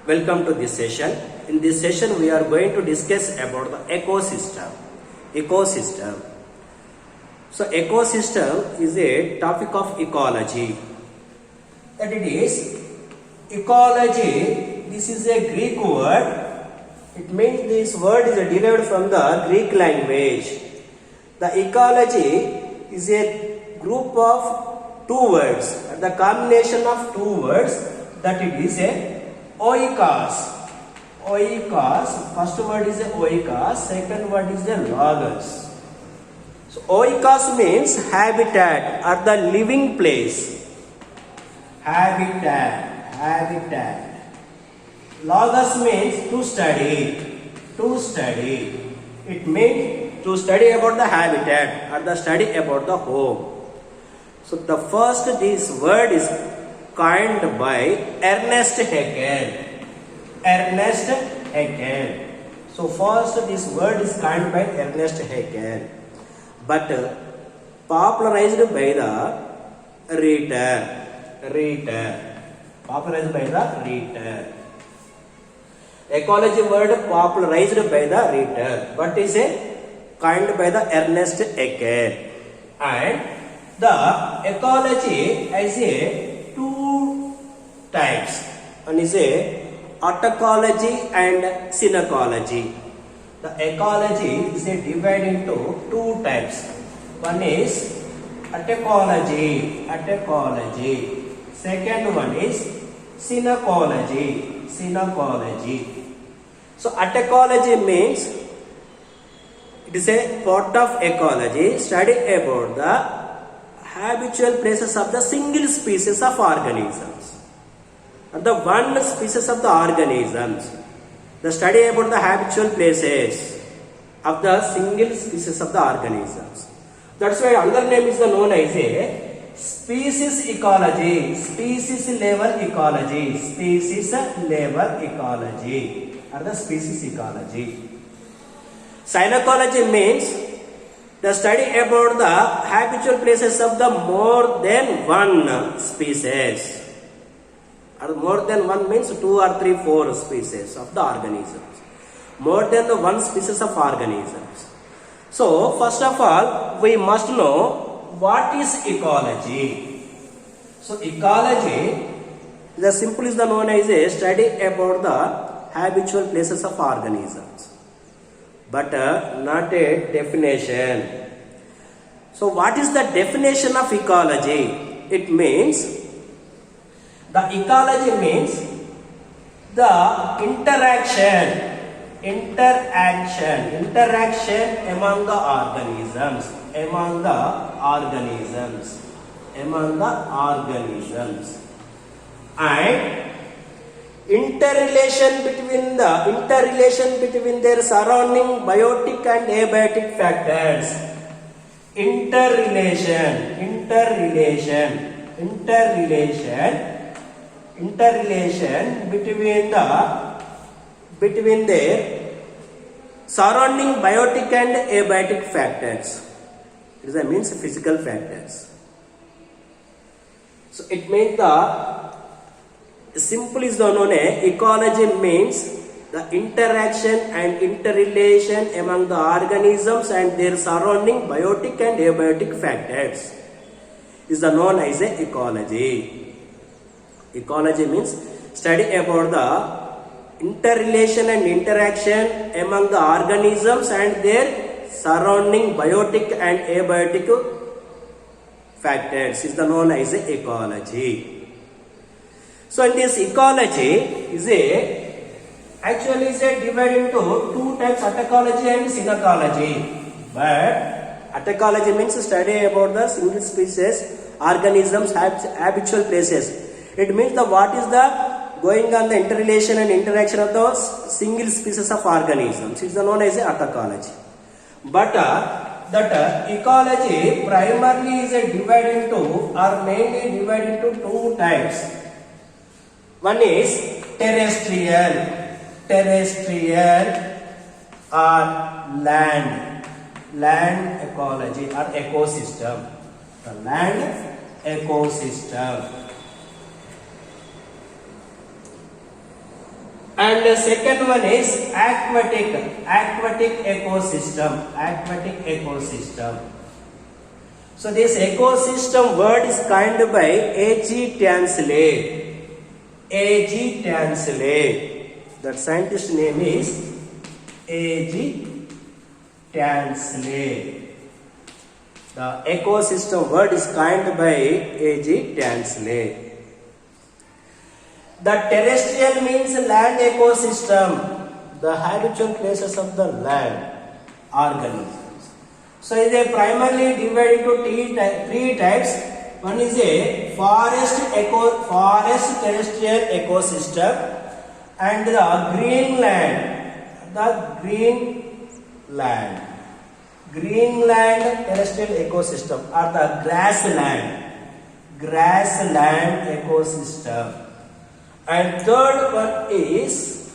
Welcome to this session. In this session, we are going to discuss about the ecosystem. Ecosystem. So, ecosystem is a topic of ecology. That it is ecology. This is a Greek word. It means this word is derived from the Greek language. The ecology is a group of two words. The combination of two words that it is a oikos. Oikos. First word is a oikos. Second word is a logos. So oikos means habitat or the living place. Habitat. Habitat. Logos means to study. To study. It means to study about the habitat or the study about the home. So the first this word is coined by Ernest Haeckel. Ernest Haeckel. So first this word is coined by Ernest Haeckel, but popularized by the Ritter. Popularized by the Ritter. Ecology word popularized by the Ritter, but is a coined by the Ernest Haeckel. And the ecology has a two types. One is a autocology and synecology. The ecology is divided into two types. One is autocology. Second one is synecology. So autocology means it is a part of ecology, study about the habitual places of the single species of organisms, or the one species of the organisms. The study about the habitual places of the single species of the organisms. That's why another name is known as a species ecology. Species level ecology. Species level ecology, or the species ecology. Synecology means the study about the habitual places of the more than one species. Or more than one means 2 or 3, 4 species of the organisms. More than the one species of organisms. So, first of all, we must know what is ecology. So, ecology, the simple is the known as a study about the habitual places of organisms, but not a definition. So what is the definition of ecology? It means, the ecology means the interaction among the organisms, and interrelation between their surrounding biotic and abiotic factors. Interrelation between their surrounding biotic and abiotic factors. This means physical factors. So it means the simple is the known ecology means the interaction and interrelation among the organisms and their surrounding biotic and abiotic factors is the known as ecology. Ecology means study about the interrelation and interaction among the organisms and their surrounding biotic and abiotic factors is the known as ecology. So in this ecology is actually divided into two types, autocology and synecology. But autocology means study about the single species, organisms, habitual places. It means the what is the going on the interrelation and interaction of those single species of organisms. It is known as autocology. But that ecology primarily is divided into or mainly divided into two types. One is terrestrial or land ecology or ecosystem. The land ecosystem. And the second one is aquatic ecosystem. So this ecosystem word is coined by A.G. Tansley. That scientist name is A.G. Tansley. The ecosystem word is coined by A.G. Tansley. The terrestrial means land ecosystem, the habitual places of the land organisms. So it is primarily divided into three types. One is a forest terrestrial ecosystem, and the greenland terrestrial ecosystem, or the grassland ecosystem. And third one is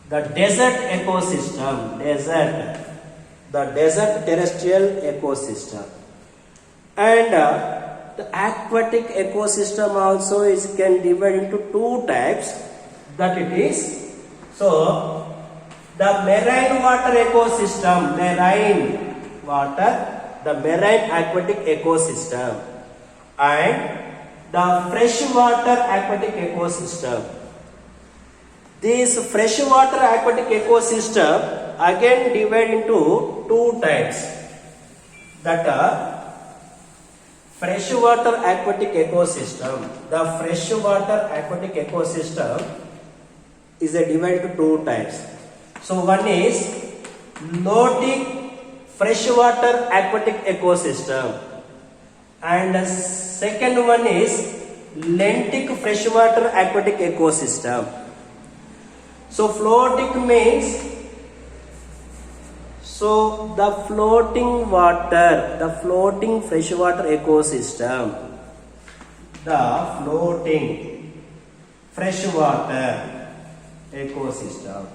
the desert ecosystem, the desert terrestrial ecosystem. And the aquatic ecosystem also can divide into two types. That it is, so the marine water ecosystem, the marine aquatic ecosystem, and the freshwater aquatic ecosystem. This freshwater aquatic ecosystem again divide into two types. That are freshwater aquatic ecosystem. The freshwater aquatic ecosystem is divided into two types. So one is lotic freshwater aquatic ecosystem, and the second one is lentic freshwater aquatic ecosystem. So floatic means, so the floating freshwater ecosystem, the floating freshwater ecosystem.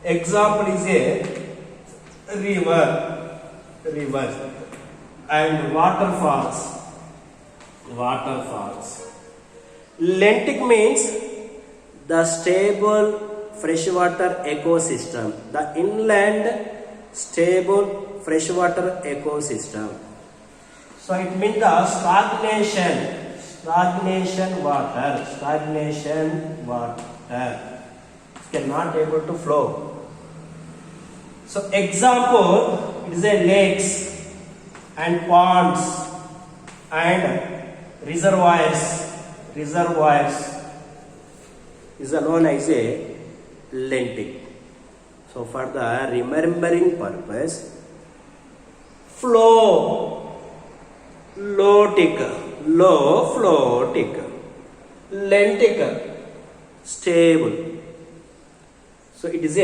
Example is a rivers and waterfalls. Lentic means the stable freshwater ecosystem, the inland stable freshwater ecosystem. So it means the stagnation water cannot able to flow. So example, it is a lakes and ponds and reservoirs is known as a lentic. So for the remembering purpose, floatic, lentic, stable. So it is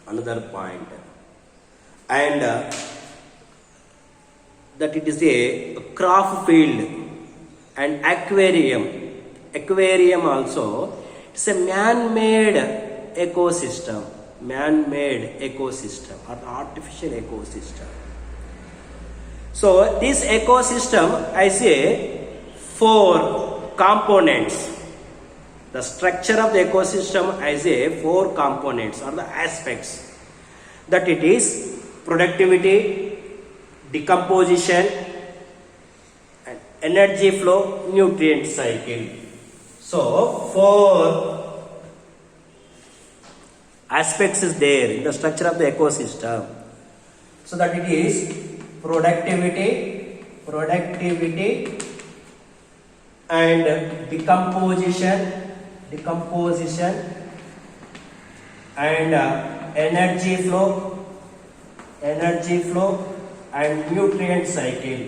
another point, and that it is a crop field and aquarium also. It's a man-made ecosystem or artificial ecosystem. So this ecosystem, I say, 4 components. The structure of the ecosystem, I say, 4 components or the aspects. That it is productivity, decomposition, and energy flow, nutrient cycle. So 4 aspects is there in the structure of the ecosystem. So that it is productivity and decomposition and energy flow and nutrient cycle.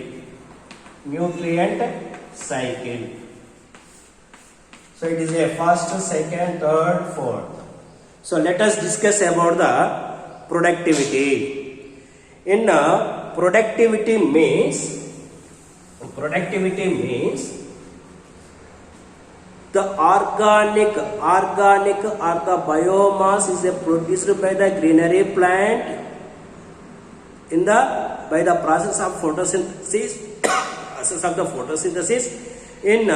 So it is a first, second, third, fourth. So let us discuss about the productivity. In productivity means the organic or the biomass is produced by the greenery plant by the process of photosynthesis in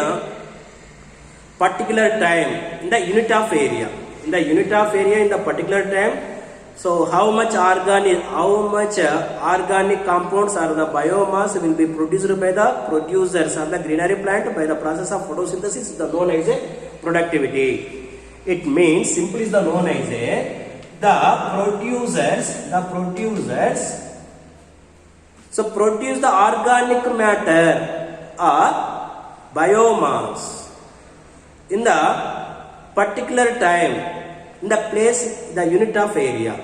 particular time in the unit of area. In the unit of area in the particular time. So how much organic compounds or the biomass will be produced by the producers or the greenery plant by the process of photosynthesis is the known as a productivity. It means simply is the known as a the producers so produce the organic matter or biomass in the particular time in the place, the unit of area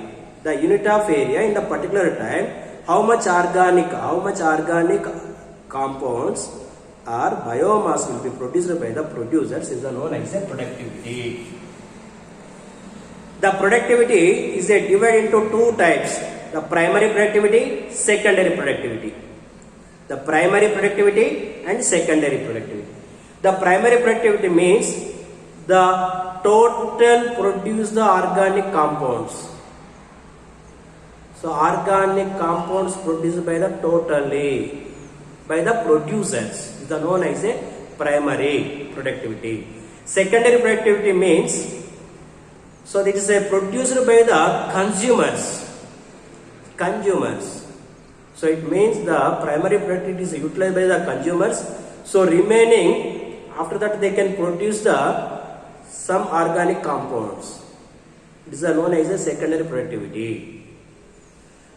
in the particular time, how much organic compounds or biomass will be produced by the producers is known as a productivity. The productivity is divided into two types: the primary productivity, secondary productivity. The primary productivity and secondary productivity. The primary productivity means the total produce the organic compounds. So organic compounds produced by the producers is known as a primary productivity. Secondary productivity means so this is produced by the consumers. So it means the primary productivity is utilized by the consumers. So remaining after that they can produce some organic compounds. This is known as a secondary productivity.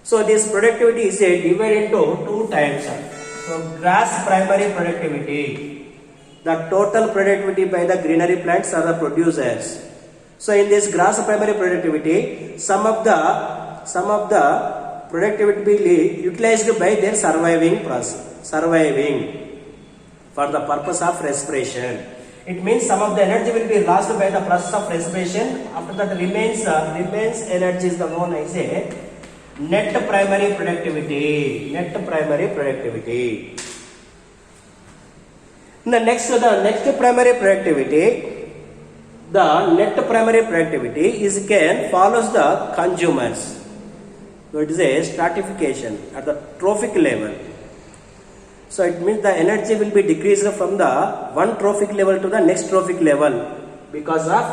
So this productivity is divided into two types. So gross primary productivity, the total productivity by the greenery plants or the producers. So in this gross primary productivity, some of the productivity will be utilized by their surviving for the purpose of respiration. It means some of the energy will be lost by the process of respiration. After that remains energy is the known as a net primary productivity. The next primary productivity. The net primary productivity is again follows the consumers. So it is a stratification at the trophic level. So it means the energy will be decreased from the one trophic level to the next trophic level because of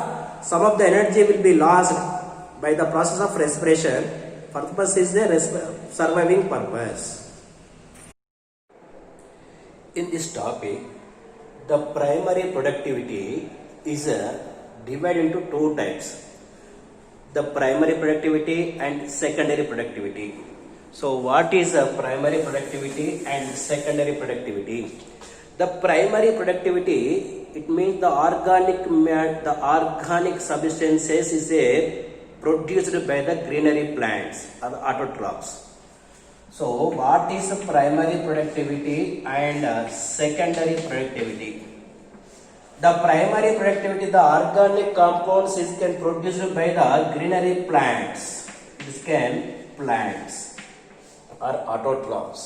some of the energy will be lost by the process of respiration. Purpose is the surviving purpose. In this topic, the primary productivity is divided into two types: the primary productivity and secondary productivity. So what is primary productivity and secondary productivity? The primary productivity, it means the organic substances is produced by the greenery plants or the autotrophs. So what is primary productivity and secondary productivity? The primary productivity, the organic compounds is produced by the greenery plants. This plants or autotrophs.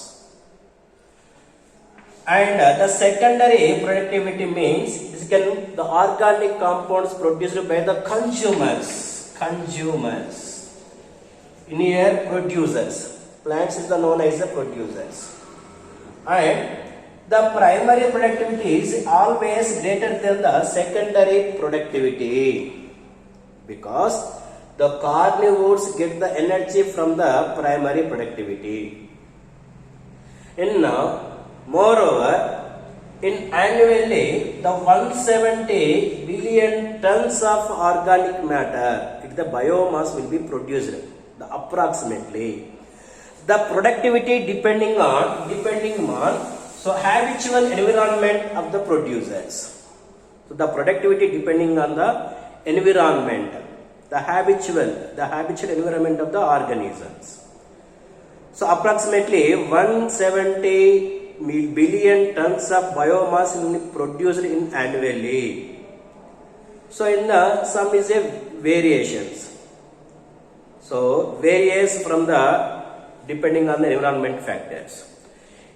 And the secondary productivity means the organic compounds produced by the consumers. In here, producers. Plants is known as the producers. And the primary productivity is always greater than the secondary productivity because the carnivores get the energy from the primary productivity. And now, moreover, in annually the 170 billion tons of organic matter, the biomass will be produced. Approximately, the productivity depending on so habitual environment of the producers. So the productivity depending on the environment, the habitual environment of the organisms. So approximately 170 billion tons of biomass will be produced in annually. So in some is a variations. So varies from the depending on the environment factors.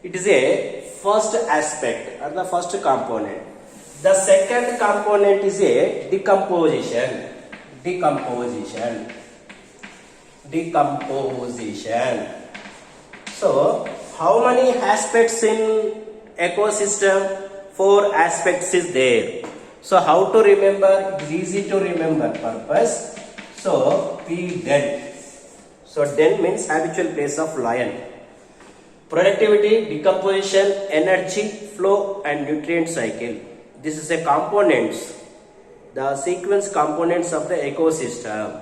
It is a first aspect or the first component. The second component is a decomposition. So how many aspects in ecosystem? 4 aspects is there. So how to remember? It is easy to remember purpose. So P den. So den means habitual place of lion. Productivity, decomposition, energy flow and nutrient cycle. This is a components, the sequence components of the ecosystem.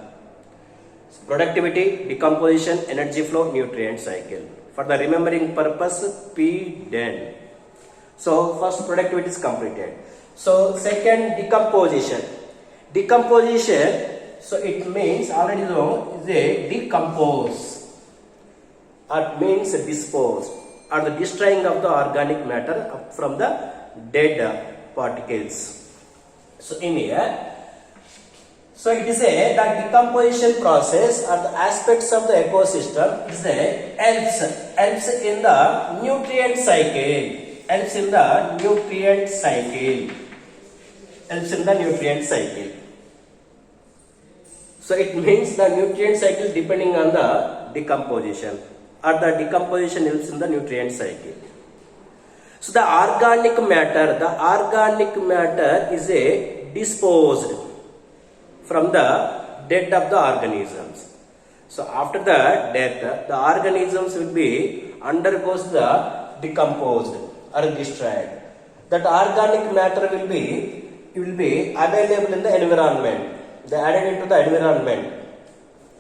Productivity, decomposition, energy flow, nutrient cycle. For the remembering purpose, P den. So first productivity is completed. So second decomposition. Decomposition, so it means already know is a decompose. It means dispose or the destroying of the organic matter from the dead particles. So in here, so it is a the decomposition process or the aspects of the ecosystem is a helps in the nutrient cycle. Helps in the nutrient cycle. Helps in the nutrient cycle. So it means the nutrient cycle depending on the decomposition, or the decomposition helps in the nutrient cycle. So the organic matter is a disposed from the death of the organisms. So after the death, the organisms will be undergoes the decomposed or destroyed. That organic matter will be available in the environment. They added into the environment.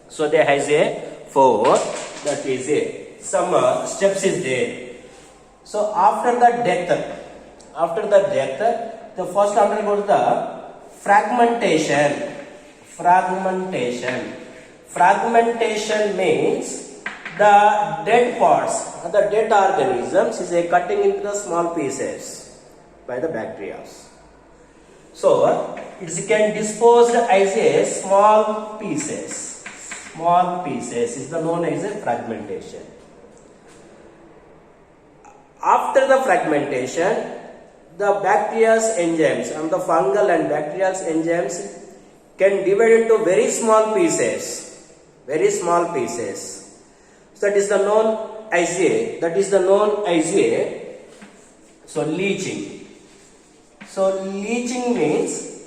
So there has a 4, that is a some steps is there. So after the death, the first undergoes the fragmentation. Fragmentation means the dead parts, the dead organisms is a cutting into the small pieces by the bacteria. So it can dispose as a small pieces. Small pieces is the known as a fragmentation. After the fragmentation, the bacteria's enzymes and the fungal and bacterial enzymes can divide into very small pieces. Very small pieces. So that is the known as a, so leaching. So leaching means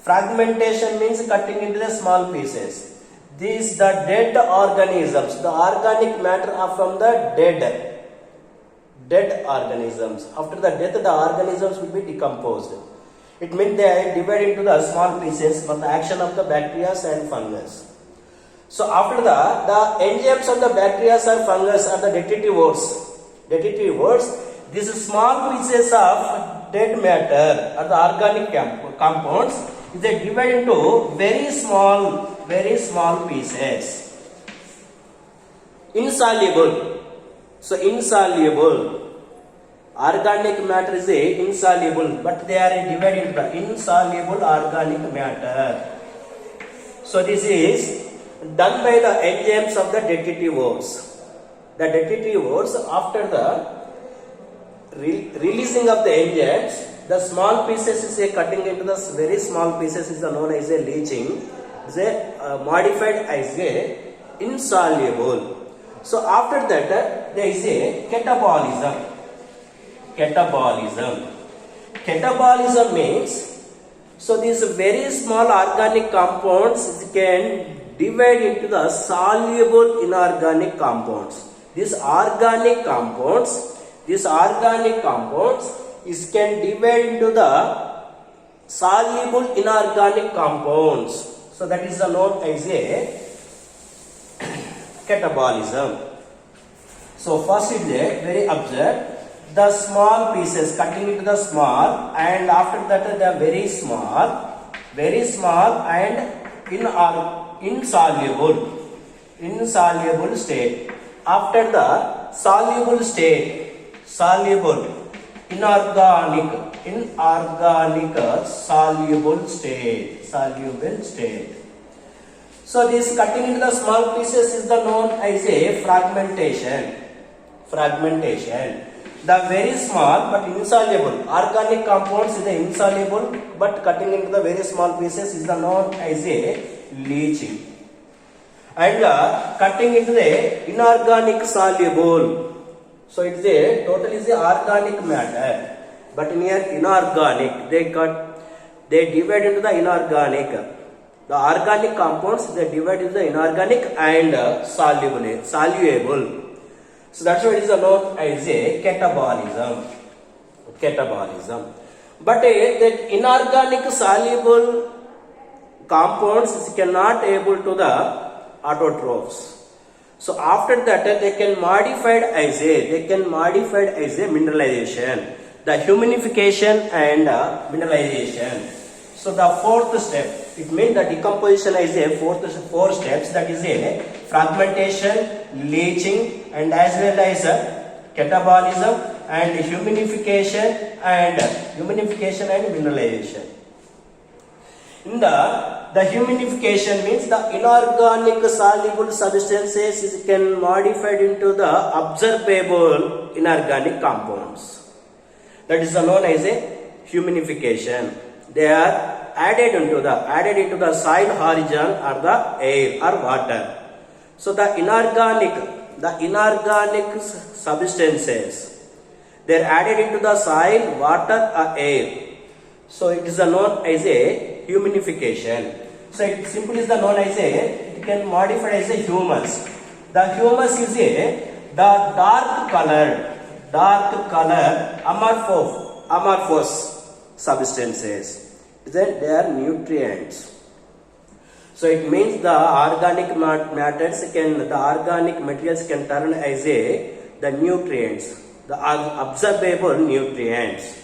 fragmentation means cutting into the small pieces. These the dead organisms, the organic matter are from the dead organisms. After the death, the organisms will be decomposed. It means they divide into the small pieces for the action of the bacteria and fungus. So after the enzymes of the bacteria or fungus are the detritivores. These small pieces of dead matter or the organic compounds is they divide into very small pieces. Insoluble. So insoluble. Organic matter is insoluble, but they are divided into the insoluble organic matter. So this is done by the enzymes of the detritivores. The detritivores, after the releasing of the enzymes, the small pieces is a cutting into the very small pieces is known as a leaching. Is a modified as a insoluble. So after that there is a catabolism. Catabolism means, so these very small organic compounds can divide into the soluble inorganic compounds. These organic compounds is can divide into the soluble inorganic compounds. So that is known as a catabolism. So first is a very observed. The small pieces cutting into the small, and after that the very small and insoluble state. After the soluble state, inorganic soluble state. So this cutting into the small pieces is the known as a fragmentation. The very small but insoluble organic compounds is the insoluble but cutting into the very small pieces is the known as a leaching. And cutting into the inorganic soluble. So it is a total is the organic matter, but near inorganic they cut they divide into the inorganic. The organic compounds, they divide into the inorganic and soluble. So that's why it is known as a catabolism. Catabolism. But that inorganic soluble compounds cannot able to the autotrophs. So after that they can modified as a mineralization, the humanification and mineralization. So the fourth step, it means the decomposition is a four steps, that is a fragmentation, leaching, and as well as catabolism and humanification and mineralization. In the humanification means the inorganic soluble substances can modified into the observable inorganic compounds. That is known as a humanification. They are added into the soil origin or the air or water. So the inorganic substances, they are added into the soil, water or air. So it is known as a humanification. So it simply is known as it can modify as a humus. The humus is the dark color amorphous substances. Then they are nutrients. So it means the organic materials can turn as the nutrients, the observable nutrients.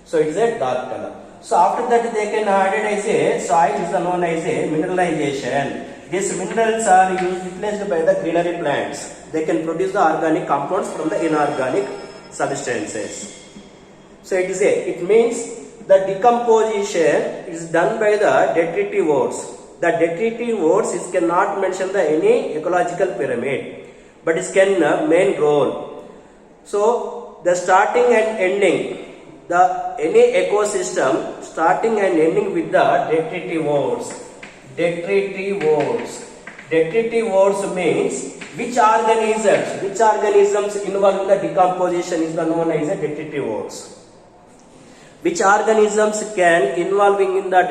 So it is a dark color. So after that they can add it as a soil is known as a mineralization. These minerals are utilized by the greenery plants. They can produce the organic compounds from the inorganic substances. So it means the decomposition is done by the detritivores. The detritivores cannot mention any ecological pyramid, but it can main role. So the starting and ending, any ecosystem starting and ending with the detritivores. Detritivores means which organisms involved in the decomposition is known as a detritivores. Which organisms can involving in the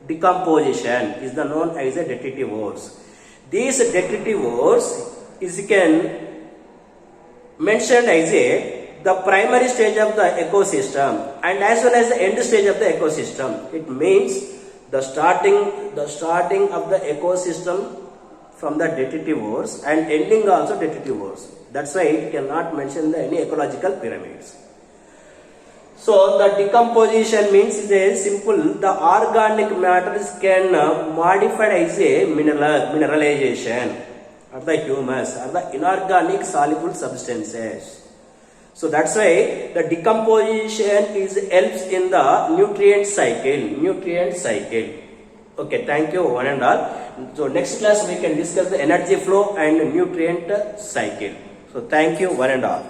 decomposition is known as a detritivores. These detritivores can mentioned as the primary stage of the ecosystem and as well as the end stage of the ecosystem. It means the starting of the ecosystem from the detritivores and ending also detritivores. That's why it cannot mention any ecological pyramids. So the decomposition means is a simple, the organic matters can modify as a mineralization or the humus or the inorganic soluble substances. So that's why the decomposition helps in the nutrient cycle. Okay, thank you one and all. So next class we can discuss the energy flow and nutrient cycle. So thank you one and all.